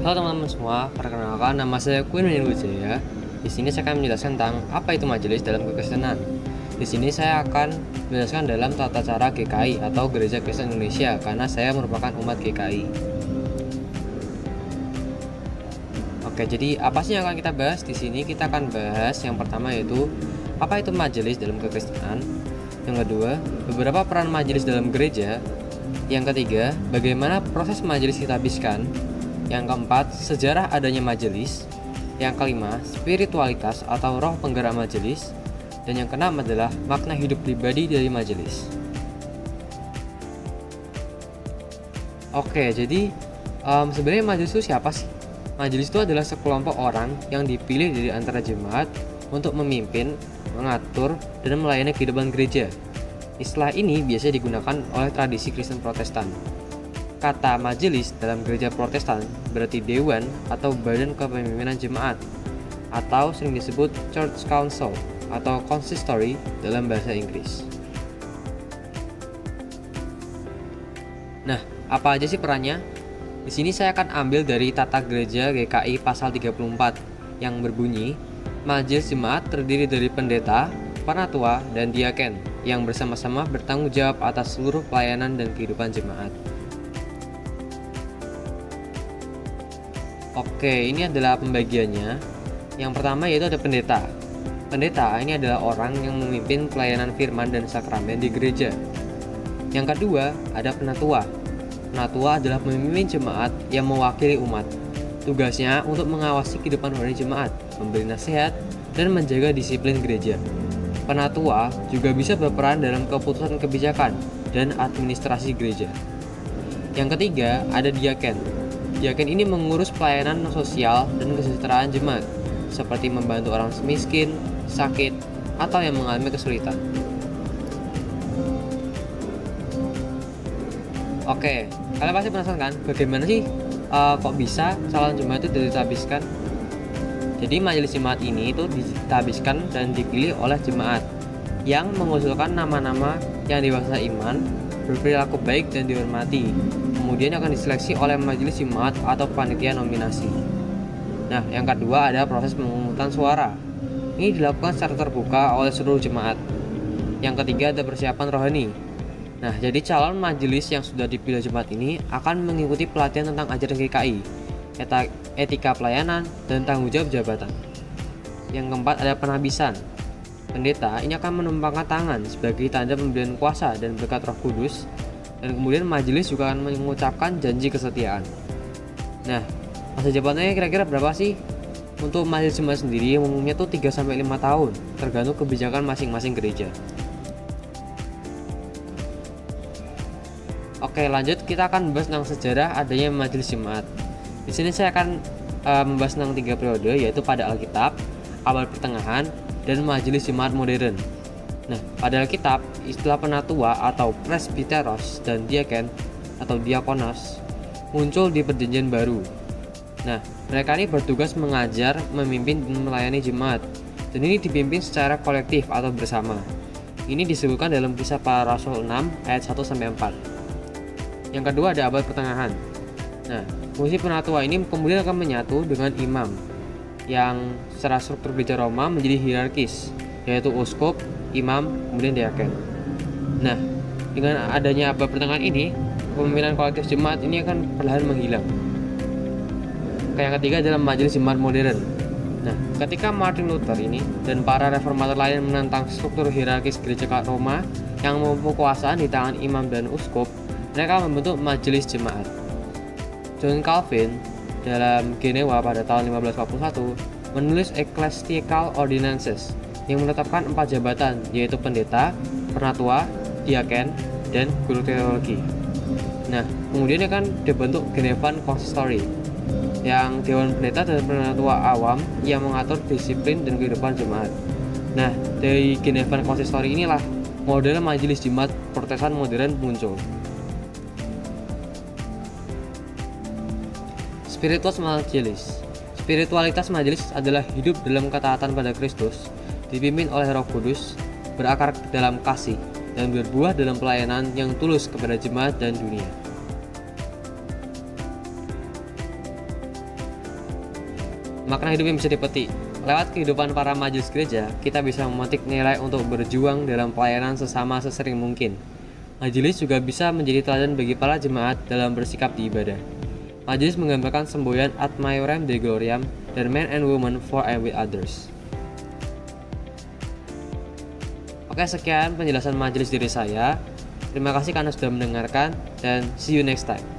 Halo teman-teman semua, perkenalkan nama saya Queen Wijaya. Di sini saya akan menjelaskan tentang apa itu majelis dalam kekristenan. Di sini saya akan menjelaskan dalam tata cara GKI atau Gereja Kristen Indonesia karena saya merupakan umat GKI. Oke, jadi apa sih yang akan kita bahas di sini? Kita akan bahas yang pertama yaitu apa itu majelis dalam kekristenan. Yang kedua, beberapa peran majelis dalam gereja. Yang ketiga, bagaimana proses majelis ditabiskan. Yang keempat, sejarah adanya majelis. Yang kelima, spiritualitas atau roh penggerak majelis. Dan yang keenam adalah makna hidup pribadi dari majelis. Oke, jadi sebenarnya majelis itu siapa sih? Majelis itu adalah sekelompok orang yang dipilih dari antara jemaat untuk memimpin, mengatur, dan melayani kehidupan gereja. Istilah ini biasa digunakan oleh tradisi Kristen Protestan. Kata majelis dalam gereja Protestan berarti dewan atau badan kepemimpinan jemaat, atau sering disebut Church Council atau Consistory dalam bahasa Inggris. Nah, apa aja sih perannya? Di sini saya akan ambil dari Tata Gereja GKI pasal 34 yang berbunyi, majelis jemaat terdiri dari pendeta, penatua, dan diaken yang bersama-sama bertanggung jawab atas seluruh pelayanan dan kehidupan jemaat. Oke, ini adalah pembagiannya. Yang pertama yaitu ada pendeta. Pendeta ini adalah orang yang memimpin pelayanan firman dan sakramen di gereja. Yang kedua, ada penatua. Penatua adalah pemimpin jemaat yang mewakili umat. Tugasnya untuk mengawasi kehidupan rohani jemaat, memberi nasihat, dan menjaga disiplin gereja. Penatua juga bisa berperan dalam keputusan kebijakan dan administrasi gereja. Yang ketiga, ada diaken. Diaken ini mengurus pelayanan sosial dan kesejahteraan jemaat, seperti membantu orang miskin, sakit, atau yang mengalami kesulitan. Oke, kalian pasti penasaran kan, bagaimana sih kok bisa calon jemaat itu ditabiskan? Jadi majelis jemaat ini itu ditabiskan dan dipilih oleh jemaat yang mengusulkan nama-nama yang dewasa iman, berperilaku baik dan dihormati. Kemudian akan diseleksi oleh majelis jemaat atau panitia nominasi. Nah, yang kedua ada proses pemungutan suara. Ini dilakukan secara terbuka oleh seluruh jemaat. Yang ketiga ada persiapan rohani. Nah, jadi calon majelis yang sudah dipilih jemaat ini akan mengikuti pelatihan tentang ajaran GKI, etika pelayanan, dan tanggung jawab jabatan. Yang keempat ada penabisan. Pendeta ini akan menumpangkan tangan sebagai tanda pemberian kuasa dan berkat Roh Kudus. Dan kemudian majelis juga akan mengucapkan janji kesetiaan. Nah, masa jabatannya kira-kira berapa sih? Untuk majelis jemaat sendiri umumnya tuh 3-5 tahun, tergantung kebijakan masing-masing gereja. Oke, lanjut kita akan membahas tentang sejarah adanya majelis jemaat. Di sini saya akan membahas tentang 3 periode, yaitu pada Alkitab, abad pertengahan, dan majelis jemaat modern. Nah, pada Alkitab, istilah penatua atau presbiteros dan diaken atau diakonos muncul di Perjanjian Baru. Nah, mereka ini bertugas mengajar, memimpin, dan melayani jemaat. Dan ini dipimpin secara kolektif atau bersama. Ini disebutkan dalam Kisah Para Rasul 6 ayat 1-4. Yang kedua ada abad pertengahan. Nah, fungsi penatua ini kemudian akan menyatu dengan imam yang secara struktur gereja Roma menjadi hierarkis, yaitu uskup, imam, kemudian diaken. Nah, dengan adanya abad pertengahan ini, kepemimpinan kolektif jemaat ini akan perlahan menghilang. Yang ketiga adalah majelis jemaat modern. Nah, ketika Martin Luther ini dan para reformator lain menentang struktur hierarkis gereja Roma yang mempunyai kekuasaan di tangan imam dan uskup, mereka membentuk majelis jemaat. John Calvin dalam Genewa pada tahun 1541 menulis Ecclesiastical Ordinances yang menetapkan 4 jabatan, yaitu pendeta, penatua, diaken, dan guru teologi. Nah, kemudian akan dibentuk Genevan Consistory yang dewan pendeta dan penatua awam yang mengatur disiplin dan kehidupan jemaat. Nah, dari Genevan Consistory inilah model majelis jemaat Protestan modern muncul. Spiritualitas majelis adalah hidup dalam ketaatan pada Kristus, dipimpin oleh Roh Kudus, berakar dalam kasih, dan berbuah dalam pelayanan yang tulus kepada jemaat dan dunia. makna hidup yang bisa dipetik. Lewat kehidupan para majelis gereja, kita bisa memetik nilai untuk berjuang dalam pelayanan sesama sesering mungkin. Majelis juga bisa menjadi teladan bagi para jemaat dalam bersikap di ibadah. Majelis menggambarkan semboyan ad maiorem Dei gloriam dan men and women for and with others. Oke, sekian penjelasan majelis dari saya. Terima kasih karena sudah mendengarkan dan see you next time.